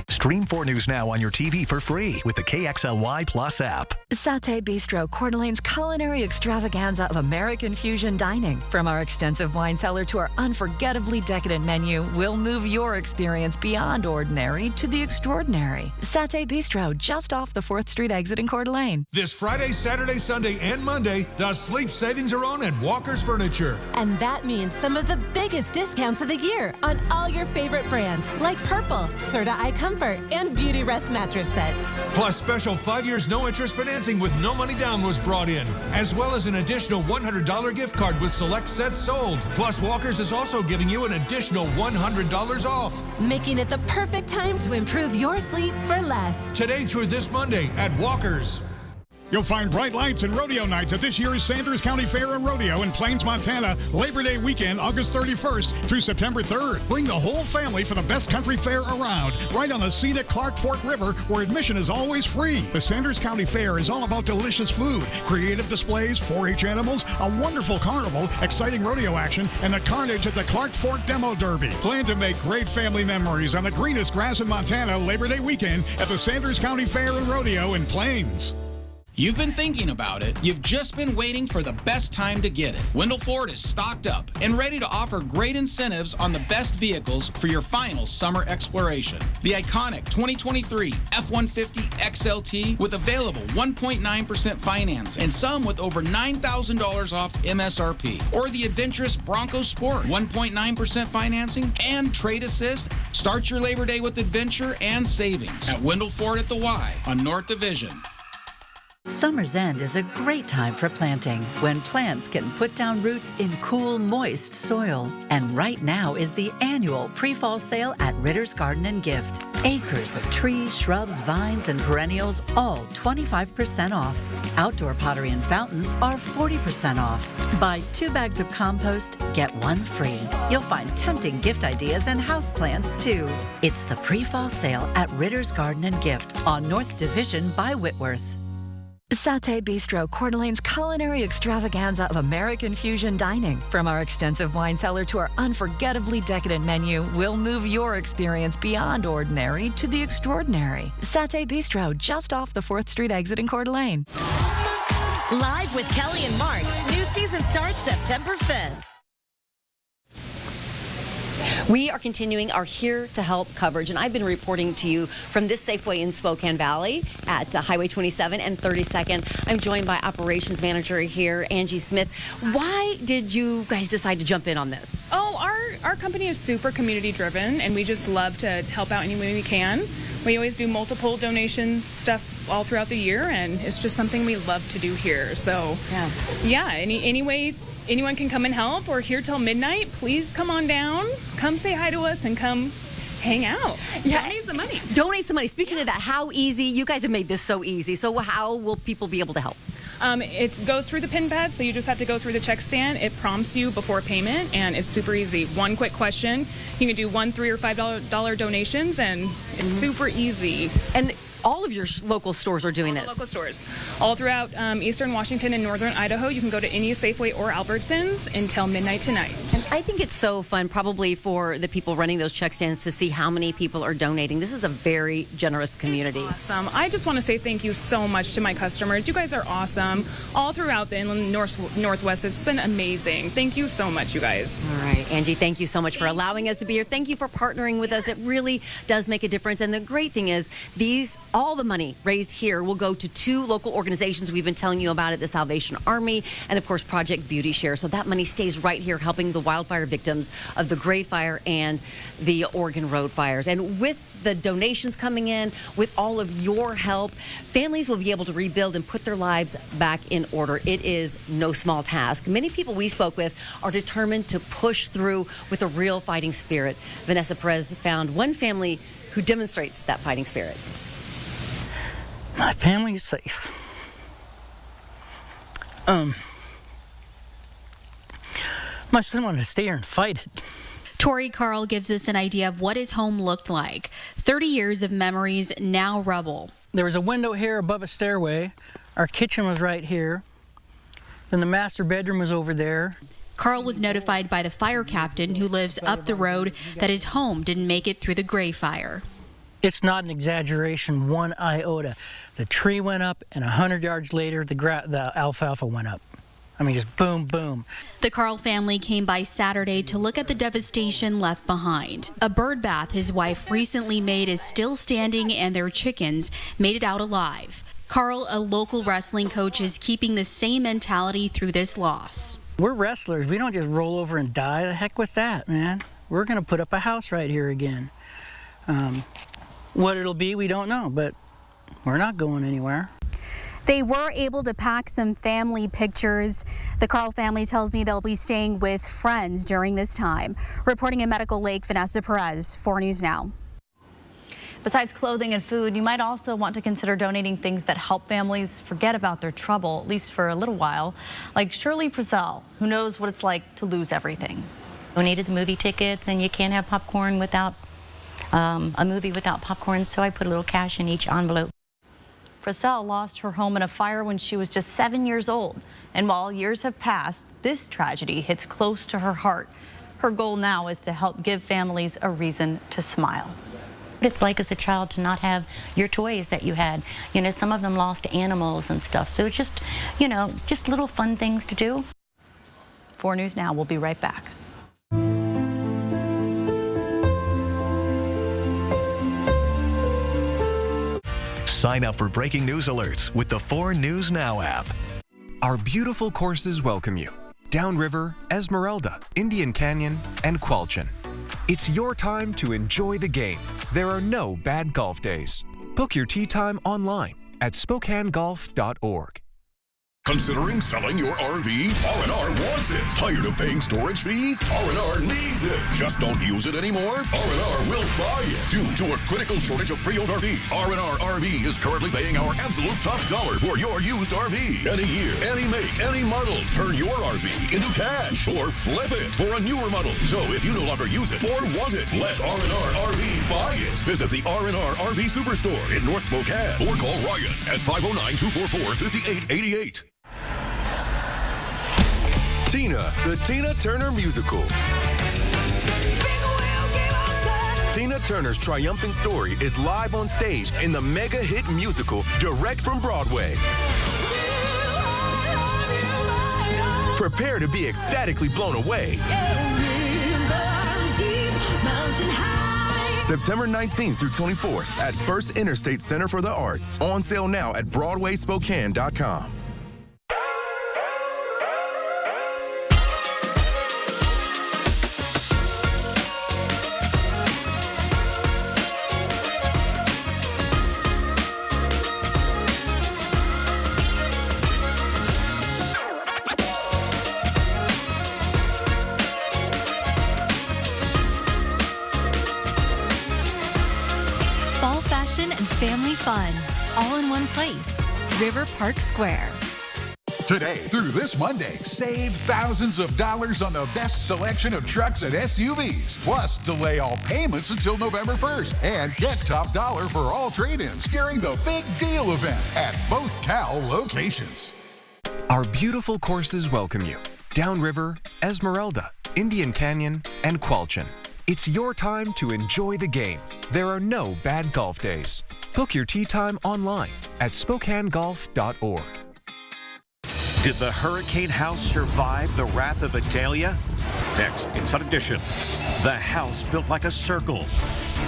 Stream 4 News Now on your TV for free with the KXLY Plus app. Satay Bistro, Coeur d'Alene's culinary extravaganza of American fusion dining. From our extensive wine cellar to our unforgettably decadent menu, we'll move your experience beyond ordinary to the extraordinary. Satay Bistro, just off the 4th Street exit in Coeur d'Alene. This Friday, Saturday, Sunday, and Monday, the sleep savings are on at Walker's Furniture. And that means some of the biggest discounts of the year on all your favorite brands like Purple, Serta iComfort, Comfort and Beauty Rest mattress sets. Plus, special 5 years no interest financing with no money down was brought in, as well as an additional $100 gift card with select sets sold. Plus, Walkers is also giving you an additional $100 off. Making it the perfect time to improve your sleep for less. Today through this Monday at Walkers. You'll find bright lights and rodeo nights at this year's Sanders County Fair and Rodeo in Plains, Montana, Labor Day weekend, August 31st through September 3rd. Bring the whole family for the best country fair around, right on the scenic Clark Fork River, where admission is always free. The Sanders County Fair is all about delicious food, creative displays, 4-H animals, a wonderful carnival, exciting rodeo action, and the carnage at the Clark Fork Demo Derby. Plan to make great family memories on the greenest grass in Montana Labor Day weekend at the Sanders County Fair and Rodeo in Plains. You've been thinking about it. You've just been waiting for the best time to get it. Wendell Ford is stocked up and ready to offer great incentives on the best vehicles for your final summer exploration. The iconic 2023 F-150 XLT with available 1.9% financing and some with over $9,000 off MSRP. Or the adventurous Bronco Sport, 1.9% financing and trade assist. Start your Labor Day with adventure and savings at Wendell Ford at the Y on North Division. Summer's End is a great time for planting when plants can put down roots in cool, moist soil. And right now is the annual pre-fall sale at Ritter's Garden and Gift. Acres of trees, shrubs, vines, and perennials, all 25% off. Outdoor pottery and fountains are 40% off. Buy 2 bags of compost, get 1 free. You'll find tempting gift ideas and houseplants too. It's the pre-fall sale at Ritter's Garden and Gift on North Division by Whitworth. Satay Bistro, Coeur d'Alene's culinary extravaganza of American fusion dining. From our extensive wine cellar to our unforgettably decadent menu, we'll move your experience beyond ordinary to the extraordinary. Satay Bistro, just off the 4th Street exit in Coeur d'Alene. Live with Kelly and Mark. New season starts September 5th. We are continuing our Here to Help coverage, and I've been reporting to you from this Safeway in Spokane Valley at Highway 27 and 32nd. I'm joined by Operations Manager here, Angie Smith. Why did you guys decide to jump in on this? Oh, our company is super community driven, and we just love to help out any way we can. We always do multiple donation stuff all throughout the year, and it's just something we love to do here. So, yeah, any way anyone can come and help. We're here till midnight. Please come on down. Come say hi to us and come hang out. Yeah. Donate some money. Donate some money. Speaking of that, how easy? You guys have made this so easy. So how will people be able to help? It goes through the pin pad, so you just have to go through the check stand. It prompts you before payment, and it's super easy. One quick question. You can do $1, $3, or $5 donations, and it's super easy. And all of your local stores are doing this. Local stores. All throughout eastern Washington and northern Idaho. You can go to any Safeway or Albertsons until midnight tonight. And I think it's so fun, probably for the people running those check stands, to see how many people are donating. This is a very generous community. Awesome. I just want to say thank you so much to my customers. You guys are awesome. All throughout the inland northwest. It's been amazing. Thank you so much, you guys. All right, Angie, thank you so much for allowing us to be here. Thank you for partnering with us. It really does make a difference. And the great thing is, all the money raised here will go to 2 local organizations we've been telling you about, the Salvation Army and, of course, Project Beauty Share. So that money stays right here helping the wildfire victims of the Gray Fire and the Oregon Road fires. And with the donations coming in, with all of your help, families will be able to rebuild and put their lives back in order. It is no small task. Many people we spoke with are determined to push through with a real fighting spirit. Vanessa Perez found one family who demonstrates that fighting spirit. My family is safe. My son wanted to stay here and fight it. Tori Carl gives us an idea of what his home looked like. 30 years of memories, now rubble. There was a window here above a stairway. Our kitchen was right here. Then the master bedroom was over there. Carl was notified by the fire captain who lives up the road that his home didn't make it through the Gray Fire. It's not an exaggeration, 1 iota. The tree went up, and 100 yards later, the alfalfa went up. I mean, just boom, boom. The Carl family came by Saturday to look at the devastation left behind. A bird bath his wife recently made is still standing, and their chickens made it out alive. Carl, a local wrestling coach, is keeping the same mentality through this loss. We're wrestlers. We don't just roll over and die. The heck with that, man. We're going to put up a house right here again. What it'll be, we don't know, but we're not going anywhere. They were able to pack some family pictures. The Carl family tells me they'll be staying with friends during this time. Reporting in Medical Lake, Vanessa Perez, 4 News Now. Besides clothing and food, you might also want to consider donating things that help families forget about their trouble, at least for a little while, like Shirley Purcell, who knows what it's like to lose everything. Donated the movie tickets, and you can't have popcorn without a movie without popcorn, so I put a little cash in each envelope. Purcell lost her home in a fire when she was just 7 years old, and while years have passed, this tragedy hits close to her heart. Her goal now is to help give families a reason to smile. What it's like as a child to not have your toys that you had. You know, some of them lost animals and stuff, so it's just, you know, just little fun things to do. 4 News Now, we'll be right back. Sign up for breaking news alerts with the 4 News Now app. Our beautiful courses welcome you. Downriver, Esmeralda, Indian Canyon, and Qualchin. It's your time to enjoy the game. There are no bad golf days. Book your tee time online at SpokaneGolf.org. Considering selling your RV? R&R wants it. Tired of paying storage fees? R&R needs it. Just don't use it anymore? R&R will buy it. Due to a critical shortage of pre-owned RVs, R&R RV is currently paying our absolute top dollar for your used RV. Any year, any make, any model. Turn your RV into cash or flip it for a newer model. So if you no longer use it or want it, let R&R RV buy it. Visit the R&R RV Superstore in North Spokane or call Ryan at 509-244-5888. Tina, the Tina Turner Musical. Tina Turner's triumphant story is live on stage in the mega hit musical direct from Broadway. Prepare to be ecstatically blown away. September 19th through 24th at First Interstate Center for the Arts. On sale now at BroadwaySpokane.com. And family fun, all in one place. River Park Square. Today through this Monday, save thousands of dollars on the best selection of trucks and SUVs. Plus, delay all payments until November 1st and get top dollar for all trade-ins during the Big Deal event at both Cal locations. Our beautiful courses welcome you. Downriver, Esmeralda, Indian Canyon, and Qualchin. It's your time to enjoy the game. There are no bad golf days. Book your tee time online at SpokaneGolf.org. Did the hurricane house survive the wrath of Idalia? Next, in Sun Edition, the house built like a circle,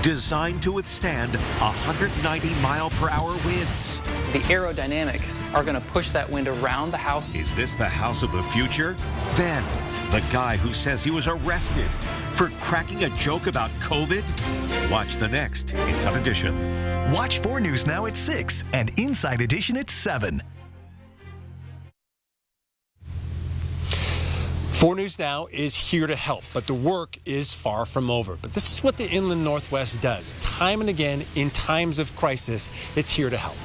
designed to withstand 190-mile-per-hour winds. The aerodynamics are going to push that wind around the house. Is this the house of the future? Then, the guy who says he was arrested for cracking a joke about COVID? Watch the next Inside Edition. Watch 4 News Now at 6 and Inside Edition at 7. 4 News Now is here to help, but the work is far from over. But this is what the Inland Northwest does. Time and again, in times of crisis, it's here to help.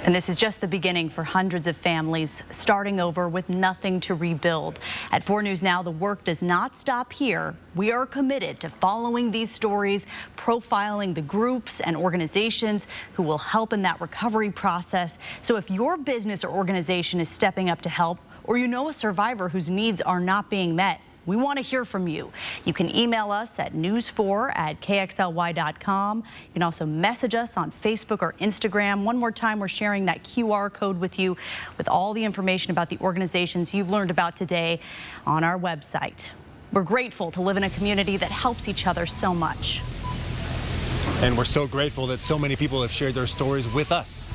And this is just the beginning for hundreds of families starting over with nothing to rebuild. At 4 News Now, the work does not stop here. We are committed to following these stories, profiling the groups and organizations who will help in that recovery process. So if your business or organization is stepping up to help, or you know a survivor whose needs are not being met, we want to hear from you. You can email us at news4@kxly.com. You can also message us on Facebook or Instagram. One more time, we're sharing that QR code with you with all the information about the organizations you've learned about today on our website. We're grateful to live in a community that helps each other so much. And we're so grateful that so many people have shared their stories with us.